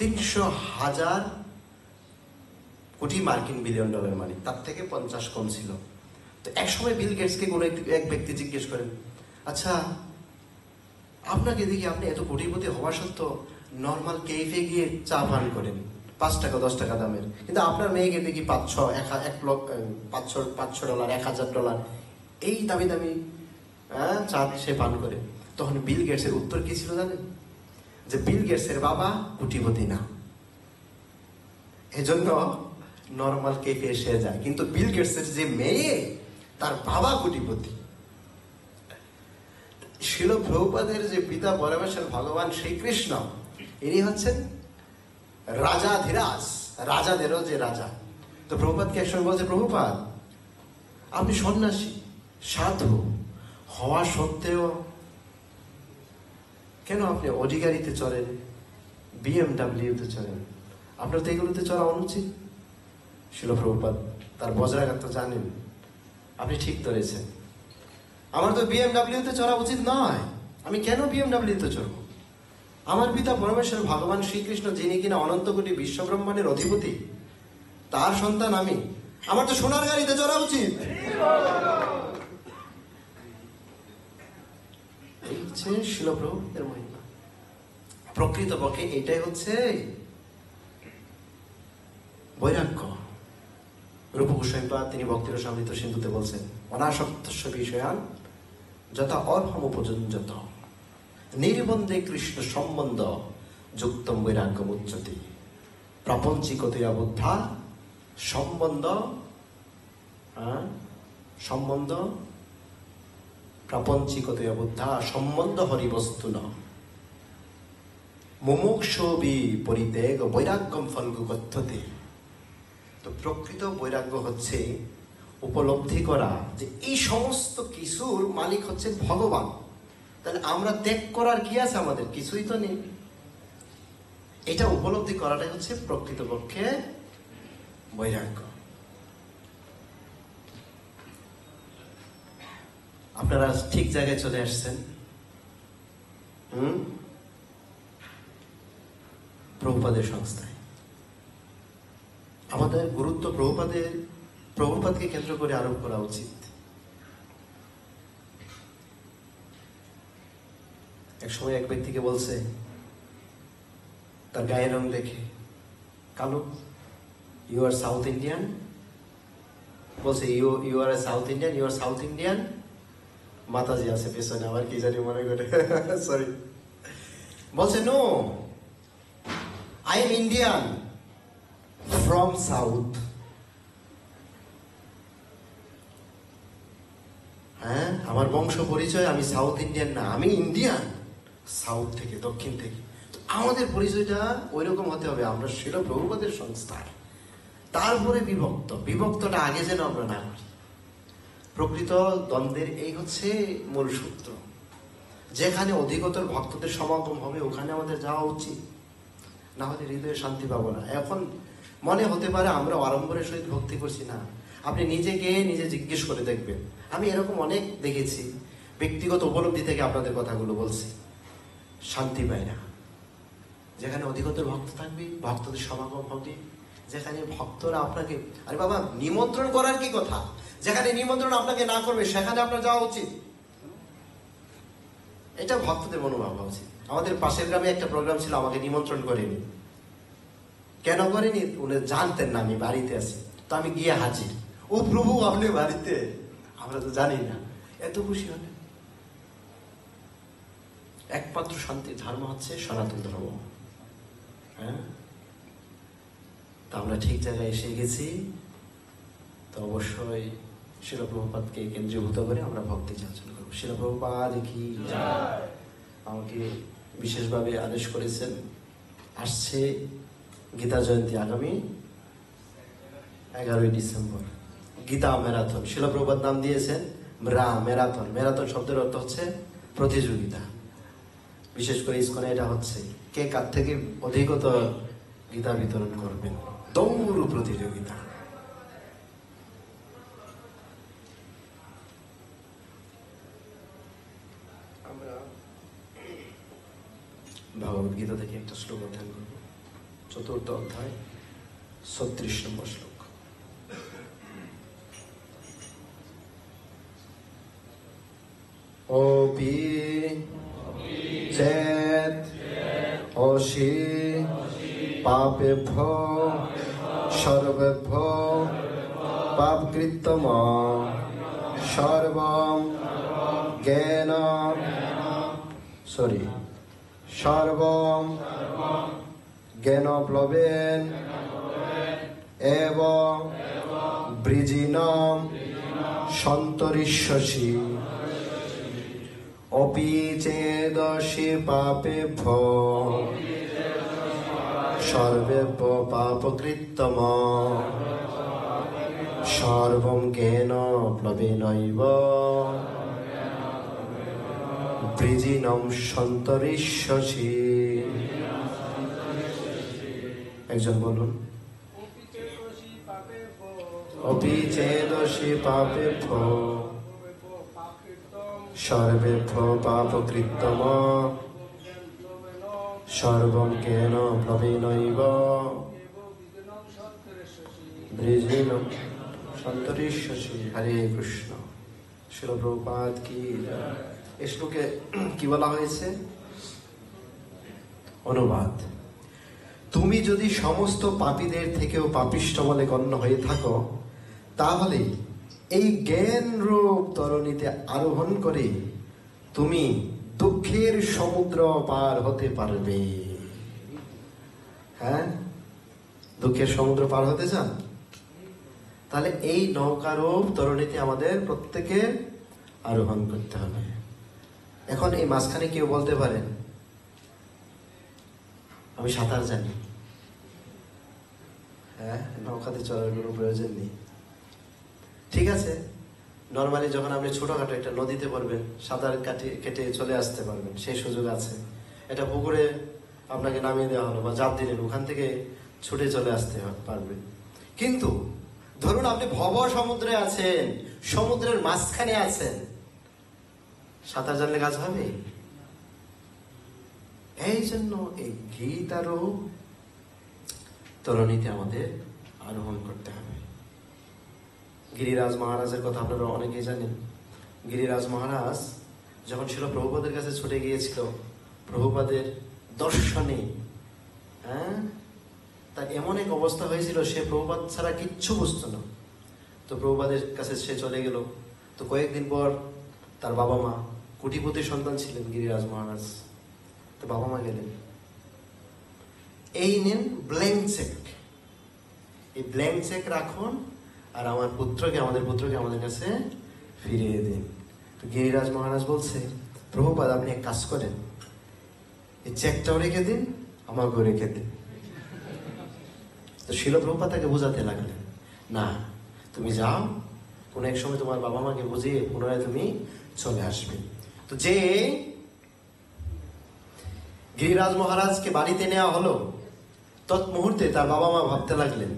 300,000 কোটি মার্কিন billion dollar মালিক, তার থেকে 50 কম ছিল। তো এক সময় বিল গেটসকে কোনো এক ব্যক্তি জিজ্ঞেস করেন, আচ্ছা আপনাকে দেখি আপনি এত কোটিপতি হওয়া সত্ত্বেও নর্মাল কেফে গিয়ে চা পান করেন 5 টাকা 10 টাকা দামের, কিন্তু আপনার মেয়েকে দেখি 500 ডলার, $1,000 এই দামি দামি চা সে পান করে। তখন বিল গেটসের উত্তর কি ছিল জানেন? যে বিল গেটসের বাবা কোটিপতি না, এজন্য নর্মাল কেফে এসে যায়, কিন্তু বিল গেটসের যে মেয়ে তার বাবা কোটিপতি। শিল প্রভুপাদের যে পিতা পরমেশ্বর ভগবান শ্রীকৃষ্ণ, ইনি হচ্ছেন রাজাধিরাজ, রাজাদেরও যে রাজা। তো প্রভুপাদকে একসময় বলছে, প্রভুপাদ আপনি সন্ন্যাসী সাধু হওয়া সত্ত্বেও কেন আপনি অডি গাড়িতে চড়েন, BMW-তে চড়েন? আপনার তো এগুলোতে চড়া অনুচিত। শিল প্রভুপাদ তার বজ্রাঘাত তো জানেন, আপনি ঠিক ধরেছেন, আমার তো BMW-তে চড়া উচিত নয়। আমি কেন BMW-তে চড়ব? আমার পিতা পরমেশ্বর ভগবান শ্রীকৃষ্ণ, যিনি কিনা অনন্ত কোটি বিশ্বব্রহ্মাণ্ডের অধিপতি, তার সন্তান আমি, আমার তো সোনার গাড়িতে চড়া উচিত। এই হচ্ছে শিল প্রভুপাদের মহিমা। প্রকৃতপক্ষে এটাই হচ্ছে বৈরাগ্য। রূপ গোস্বামীপাদ তিনি ভক্তির সমৃদ্ধ সিন্ধুতে বলছেন, অনাসক্তস্য বিষয়ান যথা অর্হম উপযঞ্জত নির্বন্ধে কৃষ্ণ সম্বন্ধ যুক্তম বৈরাগ্যম উচ্যতে প্রাপঞ্চিকতয়া বুদ্ধা সম্বন্ধ প্রাপঞ্চিকতয়া বুদ্ধা সম্বন্ধ হরিবস্তু ন মুমুক্ষুবি পরিত্যাগ বৈরাগ্যম ফলগু কথ্যতে। তো প্রকৃত বৈরাগ্য হচ্ছে উপলব্ধি করা যে এই সমস্ত কিছুর মালিক হচ্ছে ভগবান, তাহলে আমরা ত্যাগ করার কি আছে? আমাদের কিছুই তো নেই। এটা উপলব্ধি করাটাই হচ্ছে প্রকৃতপক্ষে বৈরাগ্য। আপনারা ঠিক জায়গায় চলে আসছেন। প্রভুপাদের সংস্থায় আমাদের গুরুত্ব প্রভুপাদকে কেন্দ্র করে আরোপ করা উচিত। এক সময় এক ব্যক্তিকে বলছে, তার গায়ের রং দেখে কালো, ইউ আর সাউথ ইন্ডিয়ান। বলছে you are South Indian, you are South Indian. Mataji আছে পেছনে, আবার কি জানি মনে করে, সরি। বলছে no, I am Indian from south. হ্যাঁ, আমার বংশ পরিচয় আমি সাউথ ইন্ডিয়ান না, আমি ইন্ডিয়ান সাউথ থেকে, দক্ষিণ থেকে। আমাদের পরিচয়টা ওই রকম হতে হবে, আমরা শিল প্রভুপাদের সংস্থায়। তারপরে বিভক্তটা আগে যেন আমরা না করি। প্রকৃত দ্বন্দ্বের এই হচ্ছে মূল সূত্র। যেখানে অধিকতর ভক্তদের সমাগম হবে ওখানে আমাদের যাওয়া উচিত, না হলে হৃদয়ে শান্তি পাবো না। এখন মনে হতে পারে আমরা আড়ম্বরের সহিত ভক্তি করছি, না। আপনি নিজে জিজ্ঞেস করে দেখবেন। আমি এরকম অনেক দেখেছি, ব্যক্তিগত উপলব্ধি থেকে আপনাদের কথাগুলো বলছি। শান্তি পায় না। যেখানে অধিকতর ভক্ত থাকবে, ভক্তদের সমাগম হবে, যেখানে ভক্তরা আপনাকে, আরে বাবা নিমন্ত্রণ করার কি কথা, যেখানে নিমন্ত্রণ আপনাকে না করবে সেখানে আপনার যাওয়া উচিত। এটা ভক্তদের মনোভাব হওয়া উচিত। আমাদের পাশের গ্রামে একটা প্রোগ্রাম ছিল, আমাকে নিমন্ত্রণ করেনি। কেন করেনি? উনি জানতেন না আমি বাড়িতে আছি। তো আমি গিয়ে হাজির। ও প্রভু আপনি বাড়িতে, আমরা তো জানি না। এত খুশি হলে। একমাত্র শান্তির ধর্ম হচ্ছে সনাতন ধর্ম। হ্যাঁ, তা আমরা ঠিক জায়গায় এসে গেছি। তো অবশ্যই শিল প্রভুপাদকে কেন্দ্রীভূত করে আমরা ভক্তি যাচন করব। শিল প্রভুপাদ কি আমাকে বিশেষভাবে আদেশ করেছেন। আসছে গীতা জয়ন্তী, আগামী 11ই ডিসেম্বর, গীতা ম্যারাথন। শিল প্রভুপাদ নাম দিয়েছেন ম্যারাথন। ম্যারাথন শব্দের অর্থ হচ্ছে প্রতিযোগিতা। বিশেষ করে ইসকনে এটা হচ্ছে কে কার থেকে অধিকতর গীতা বিতরণ করবেন, দৌড় প্রতিযোগিতা। আমরা ভগবদ্গীতা থেকে একটা শ্লোক অধ্যয়ন করব। 4 অধ্যায় 36 নম্বর শ্লোক। অপি চেত অসি পাপেভ্যো সর্বেভ্যো পাপকৃত্তম সর্বম সর্বম জ্ঞানপ্লবেন এবং বৃজিনম সন্তরিষ্যসি অপি চেদসি পাপেভ্যো সর্বেভ্যো পাপকৃত্তম সর্বম জ্ঞানপ্লবেনৈব বৃজিনম সন্তরিষ্যসি। একজন বলুন, অপি চেদসি পাপেভ্যো সর্বেভ্যো পাপকৃত্তম সর্বম জ্ঞানপ্লবেনৈব বৃজিনম সন্তরিষ্যসি। হরে কৃষ্ণ। শ্রীল প্রভুপাদ কি। এই শ্লোকে কি বলা হয়েছে? অনুবাদ: তুমি যদি সমস্ত পাপীদের থেকেও পাপিষ্ঠ বলে গণ্য হয়ে থাকো, তাহলে এই জ্ঞান রূপ তরণীতে আরোহণ করে তুমি দুঃখের সমুদ্র পার হতে পারবে। হ্যাঁ, দুঃখের সমুদ্র পার হতে চান? তাহলে এই নৌকারূপ তরণীতে আমাদের প্রত্যেকে আরোহণ করতে হবে। এখন এই মাঝখানে কেউ বলতে পারেন, আমি সাঁতার জানি। হ্যাঁ, নৌকাতে চলার কোনো প্রয়োজন নেই। ঠিক আছে, নর্মালি যখন আপনি ছোটখাটো একটা নদীতে পড়বেন, সাঁতার কেটে চলে আসতে পারবেন, সেই সুযোগ আছে। এটা পুকুরে আপনাকে নামিয়ে দেওয়া হলো বা জাপ দিলেন, ওখান থেকে ছুটে চলে আসতে পারবেন। কিন্তু ধরুন আপনি ভব সমুদ্রে আছেন, সমুদ্রের মাঝখানে আছেন, সাঁতার জানলে কাজ হবে? এই জন্য এই গীতারও তরণীতে আমাদের আরোহণ করতে হবে। গিরিরাজ মহারাজের কথা আপনারা অনেকেই জানেন। গিরিরাজ মহারাজ যখন ছিল প্রভুপাদের কাছে ছুটে গিয়েছিল প্রভুপাদের দর্শনে, হ্যাঁ, তার এমন এক অবস্থা হয়েছিল সে প্রভুপাদ ছাড়া কিচ্ছু বুঝতো না। তো প্রভুপাদের কাছে সে চলে গেল। তো কয়েকদিন পর তার বাবা মা, কোটিপতি সন্তান ছিলেন গিরিরাজ মহারাজ, তো বাবা মা গেলেন, এই নেন ব্ল্যাঙ্ক চেক, এই ব্ল্যাঙ্ক চেক রাখুন আর আমাদের পুত্রকে আমাদের কাছে ফিরিয়ে দিন। তো গিরিরাজ মহারাজ বলছে, প্রভুপাদ আপনি এক কাজ করেন, এই চেকটাও রেখে দিন, আমাকেও রেখে দিন। তো শিল প্রভুপাদ তাকে বোঝাতে লাগলেন, না তুমি যাও, কোনো এক সময় তোমার বাবা মাকে বুঝিয়ে পুনরায় তুমি চলে আসবে। তো যে গিরিরাজ মহারাজকে বাড়িতে নেওয়া হলো, তৎমুহূর্তে তার বাবা মা ভাবতে লাগলেন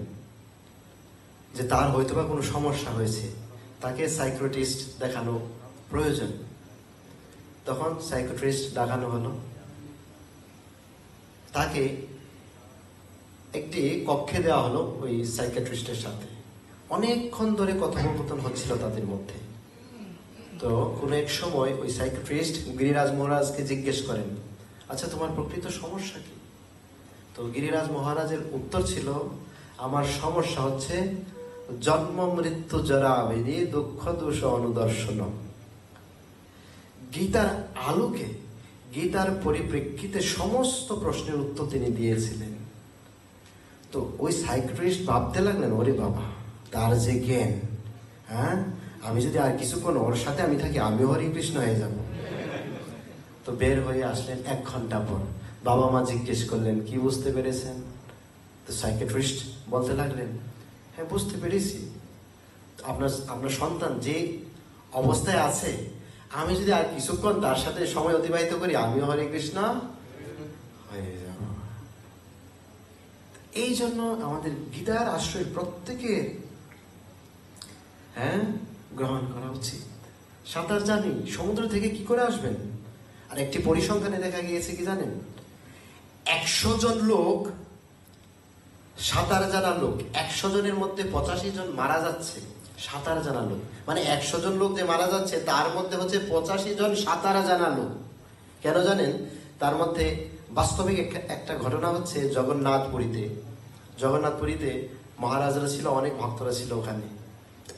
যে তার হয়তোবা কোনো সমস্যা হয়েছে, তাকে সাইকিয়াট্রিস্ট দেখানো প্রয়োজন। তখন সাইকিয়াট্রিস্ট দেখানো হলো। তাকে একটি কক্ষে দেওয়া হলো ওই সাইকিয়াট্রিস্টের সাথে। অনেকক্ষণ ধরে কথোপকথন হচ্ছিল তাদের মধ্যে। তো কোনো এক সময় ওই সাইকিয়াট্রিস্ট গিরিরাজ মহারাজকে জিজ্ঞেস করেন, আচ্ছা তোমার প্রকৃত সমস্যা কি? তো গিরিরাজ মহারাজের উত্তর ছিল, আমার সমস্যা হচ্ছে জন্ম মৃত্যু জরা ব্যাধি দুঃখ দোষ অনুদর্শন। গীতার আলোকে, গীতার পরিপ্রেক্ষিতে সমস্ত প্রশ্নের উত্তর তিনি দিয়েছিলেন। তো ওই সাইকিয়াট্রিস্ট ভাবতে লাগলেন, ওরে বাবা, তার যে জ্ঞান, হ্যাঁ, আমি যদি আর কিছুক্ষণ ওর সাথে আমি থাকি, আমিও হরে কৃষ্ণ হয়ে যাব। তো বের হয়ে আসলেন 1 ঘন্টা পর। বাবা মা জিজ্ঞেস করলেন, কি বুঝতে পেরেছেন? তো সাইকিয়াট্রিস্ট বলতে লাগলেন, হ্যাঁ বুঝতে পেরেছি, আপনার সন্তান যে অবস্থায় আছে, আমি যদি আর কিছুক্ষণ তার সাথে সময় অতিবাহিত করি, আমিও হরে কৃষ্ণ হয়ে যাব। এই জন্য আমাদের গীতার আশ্রয় প্রত্যেকের গ্রহণ করা উচিত। সাঁতার জানি, সমুদ্র থেকে কি করে আসবেন? আর একটি পরিসংখ্যানে দেখা গিয়েছে কি জানেন, 100 জন লোক সাঁতার জানা লোক 100 জনের মধ্যে 85 জন মারা যাচ্ছে। সাঁতার জানা লোক মানে 100 জন লোক যে মারা যাচ্ছে তার মধ্যে হচ্ছে 85 জন সাঁতার জানা লোক। কেন জানেন? তার মধ্যে বাস্তবিক একটা ঘটনা হচ্ছে জগন্নাথপুরীতে মহারাজরা ছিল, অনেক ভক্তরা ছিল ওখানে।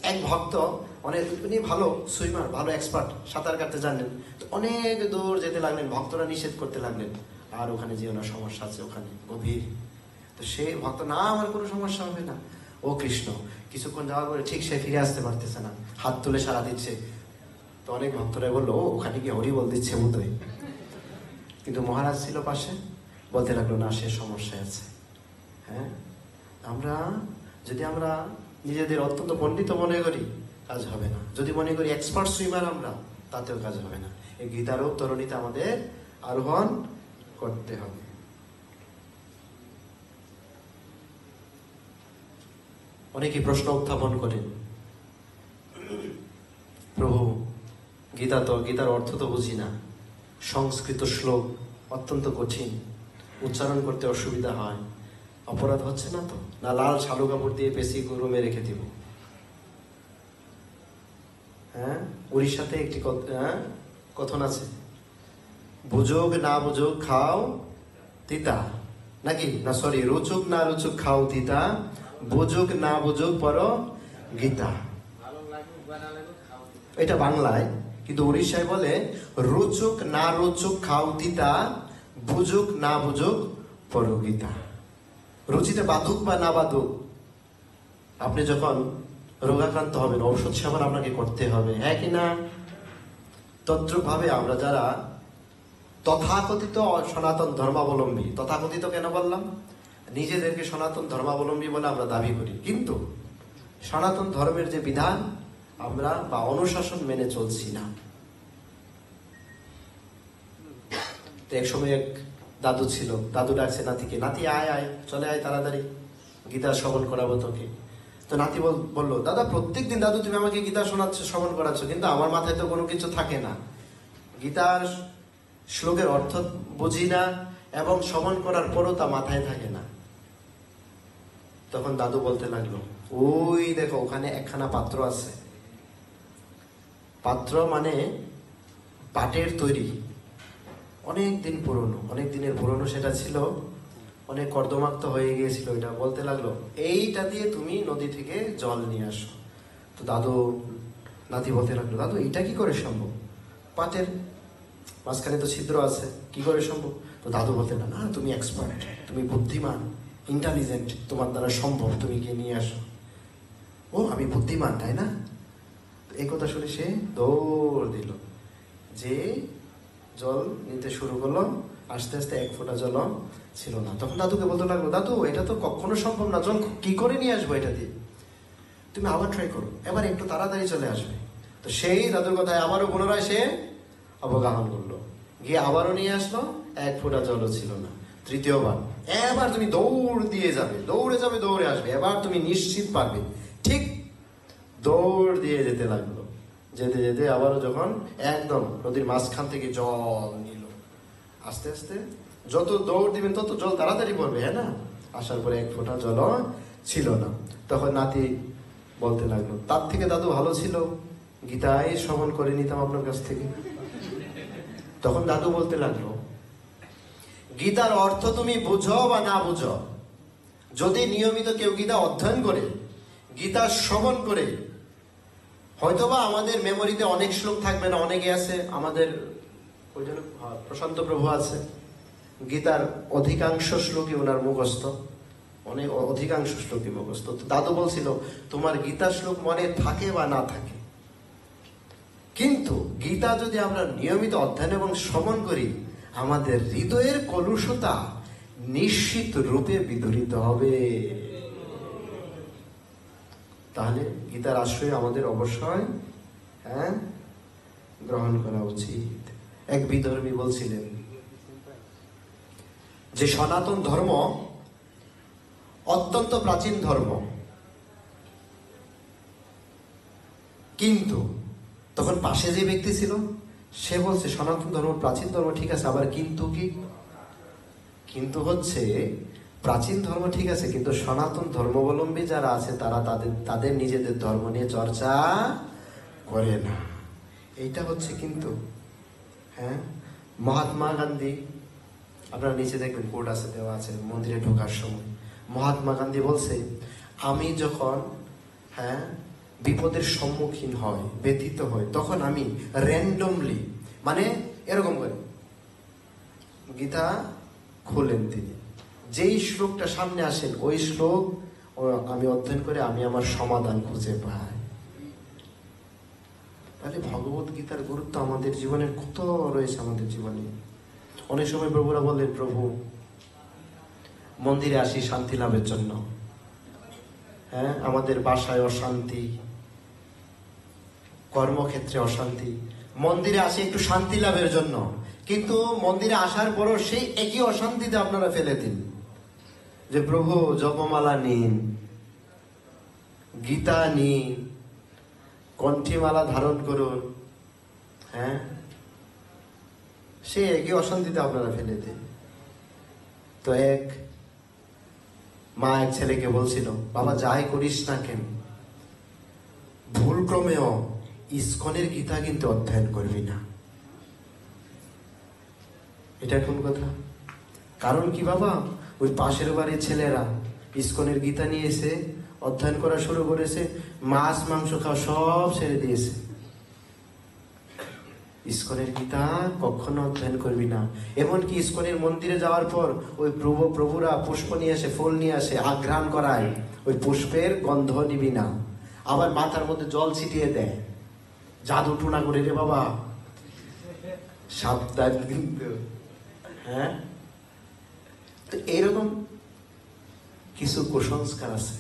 এক ভক্ত উনি ভালো সুইমার, ভালো এক্সপার্ট, সাঁতার কাটতে জানেন। তো অনেক দূর যেতে লাগলেন, ভক্তরা নিষেধ করতে লাগলেন আর ওখানে যেও না, সমস্যা আছে ওখানে গভীর। তো সে ভক্ত, না আমার কোনো সমস্যা হবে না। ও কৃষ্ণ, কিছুক্ষণ যাওয়ার পরে ঠিক সে ফিরে আসতে পারতেছে না, হাত তুলে সাড়া দিচ্ছে। তো অনেক ভক্তরা বললো ওখানে গিয়ে হরি বল দিচ্ছে বোধহয়। কিন্তু মহারাজ ছিল পাশে, বলতে লাগলো না, সে সমস্যায় আছে। হ্যাঁ, যদি আমরা নিজেদের অত্যন্ত পণ্ডিত মনে করি, কাজ হবে না। যদি মনে করি এক্সপার্ট সুইমার আমরা, তাতেও কাজ হবে না। এই গীতারূপ তরণীতে আমাদের আরোহণ করতে হবে। অনেকে প্রশ্ন উত্থাপন করেন, প্রভু গীতার অর্থ তো বুঝি না, সংস্কৃত শ্লোক অত্যন্ত কঠিন, উচ্চারণ করতে অসুবিধা হয়, অপরাধ হচ্ছে না তো? না লাল শালু কাপড় দিয়ে পেশি গরমে রেখে দিব? হ্যাঁ, উড়িষ্যাতে একটি কথন আছে, বুঝুক না বুঝুক খাও তিতা, নাকি না সরি, রুচুক না রুচুক খাও তিতা, বুঝুক না বুঝুক পর গীতা। এটা বাংলায়, কিন্তু উড়িষ্যায় বলে রুচুক না রুচুক খাও তিতা, বুঝুক না বুঝুক পর গীতা। রুচিতে বাধুক বা না বাধুক, আপনি যখন রোগাক্রান্ত হবেন ঔষধ সেবন আপনাকে করতে হবে, হ্যাঁ কি না? তদ্রূপভাবে আমরা যারা তথাকথিত সনাতন ধর্মাবলম্বী, তথাকথিত কেন বললাম? নিজেদেরকে সনাতন ধর্মাবলম্বী বলে আমরা দাবি করি, কিন্তু সনাতন ধর্মের যে বিধান আমরা বা অনুশাসন মেনে চলছি না। এক সময় এক দাদু ছিল, দাদু ডাকছে নাতিকে, নাতি আয় আয়, চলে আয় তাড়াতাড়ি, গীতা শ্রবণ করাবো তোকে। তো নাতি বললো, দাদা প্রত্যেকদিন দাদু তুমি আমাকে গীতা শোনাচ্ছ, শ্রবণ করাচ্ছ, কিন্তু আমার মাথায় তো কোনো কিছু থাকে না, গীতার শ্লোকের অর্থ বুঝি না, এবং শ্রবণ করার পরও তা মাথায় থাকে না। তখন দাদু বলতে লাগলো, ওই দেখো ওখানে একখানা পাত্র আছে, পাত্র মানে পাটের তৈরি, অনেক দিনের পুরনো সেটা ছিল, অনেক কর্দমাক্ত হয়ে গিয়েছিল। এটা বলতে লাগলো, এইটা দিয়ে তুমি নদী থেকে জল নিয়ে আসো। তো নাতি বলতে লাগলো, দাদু এটা কি করে সম্ভব? পাটের মাঝখানে তো ছিদ্র আছে, কি করে সম্ভব? তো দাদু বলতে না, তুমি এক্সপার্ট, তুমি বুদ্ধিমান, ইন্টেলিজেন্ট, তোমার দ্বারা সম্ভব, তুমি গিয়ে নিয়ে আসো। ও আমি বুদ্ধিমান তাই না? এই কথা শুনে সে দৌড় দিল, যে জল নিতে শুরু করলো। আস্তে আস্তে এক ফোঁটা জল ছিল না। তখন দাদুকে বলতে লাগলো, দাদু এটা তো কখনো সম্ভব না, জল কি করে নিয়ে আসবো এটা দিয়ে? তুমি আবার ট্রাই করো, এবার একটু তাড়াতাড়ি চলে আসবে। তো সেই দাদুর কথায় আবারও পুনরায় সে অবগাহন করলো, গিয়ে আবারও নিয়ে আসলো, এক ফোঁটা জলও ছিল না। তৃতীয়বার, এবার তুমি দৌড়ে আসবে, এবার তুমি নিশ্চিত পারবে। ঠিক দৌড় দিয়ে যেতে লাগলো, যেতে যেতে আবারও যখন একদম নদীর মাঝখান থেকে জল নিল, আস্তে আস্তে যত দৌড় দিবেন তত জল তাড়াতাড়ি পড়বে, হ্যাঁ না? আসার পরে এক ফোঁটা জল ছিল না। তখন নাতি বলতে লাগলো, তার থেকে দাদু ভালো ছিল, গীতাই শ্রবণ করে নিতাম আপনার কাছ থেকে। তখন দাদু বলতে লাগলো, গীতার অর্থ তুমি বুঝো বা না বুঝো, যদি নিয়মিত কেউ গীতা অধ্যয়ন করে, গীতা শ্রবণ করে, হয়তোবা আমাদের মেমোরিতে অনেক শ্লোক থাকবে না, অনেকে আছে আমাদের, ওই জন্য প্রশান্ত প্রভু আছে, গীতার অধিকাংশ শ্লোকই ওনার মুখস্থ, অনেক অধিকাংশ শ্লোকই মুখস্থ। তো দাদু বলছিল, তোমার গীতা শ্লোক মনে থাকে বা না থাকে, কিন্তু গীতা যদি আমরা নিয়মিত অধ্যয়ন এবং শ্রবণ করি, আমাদের হৃদয়ের কলুষতা নিশ্চিত রূপে বিদরিত হবে। তাহলে গীতার আশ্রয় আমাদের অবশ্যই গ্রহণ করা উচিত। এক বিধর্মী বলছিলেন যে সনাতন ধর্ম অত্যন্ত প্রাচীন ধর্ম, কিন্তু তখন পাশে যে ব্যক্তি ছিল সে বলছে সনাতন ধর্ম প্রাচীন ধর্ম, ঠিক আছে, আবার কিন্তু কি? কিন্তু হচ্ছে প্রাচীন ধর্ম ঠিক আছে, কিন্তু সনাতন ধর্মাবলম্বী যারা আছে তারা তাদের নিজেদের ধর্ম নিয়ে চর্চা করে না। এইটা হচ্ছে কিন্তু, হ্যাঁ, মহাত্মা গান্ধী, আপনারা নিচে দেখবেন কোড আছে, দেওয়া আছে মন্দিরে ঢোকার সময়। মহাত্মা গান্ধী বলছে, আমি যখন, হ্যাঁ, বিপদের সম্মুখীন হয়, ব্যথিত হয়, তখন আমি র্যান্ডমলি, মানে এরকম করে গীতা খোলেন তিনি, যেই শ্লোকটা সামনে আসেন ওই শ্লোক আমি অধ্যয়ন করে আমি আমার সমাধান খুঁজে পাই। তাহলে ভগবত গীতার গুরুত্ব আমাদের জীবনের কত রয়েছে আমাদের জীবনে। অনেক সময় প্রভুরা বললেন, প্রভু মন্দিরে আসি শান্তি লাভের জন্য, হ্যাঁ, আমাদের বাসায় অশান্তি, কর্মক্ষেত্রে অশান্তি, মন্দিরে আসি একটু শান্তি লাভের জন্য, কিন্তু মন্দিরে আসার পরও সেই একই অশান্তিতে আপনারা ফেলে দিন। যে প্রভু জপমালা নিন, গীতা নিন, কণ্ঠীমালা ধারণ করুন, হ্যাঁ, সে একই অশান্তিতে আপনারা ফেলে দিন। তো এক মা এক ছেলেকে বলছিল, বাবা যাই করিস না কেন, ভুল ক্রমেও ইস্কনের গীতা কিন্তু অধ্যয়ন করবি না। এটা কোন কথা? কারণ কি বাবা, ওই পাশের বাড়ির ছেলেরা ইস্কনের গীতা নিয়ে এসে অধ্যয়ন করা শুরু করেছে, মাছ মাংস খাওয়া সব ছেড়ে দিয়েছে। ইস্কনের গীতা কখনো অধ্যয়ন করবি না। এমনকি ইস্কনের মন্দিরে যাওয়ার পর ওই প্রভুরা পুষ্প নিয়ে আসে, ফুল নিয়ে আসে, আঘ্রাণ করায়, ওই পুষ্পের গন্ধ নিবি না। আবার মাথার মধ্যে জল ছিটিয়ে দেয়, জাদু টুনা করে রে বাবা, সাবধান কিন্তু। হ্যাঁ, তো এইরকম কিছু কুসংস্কার আছে।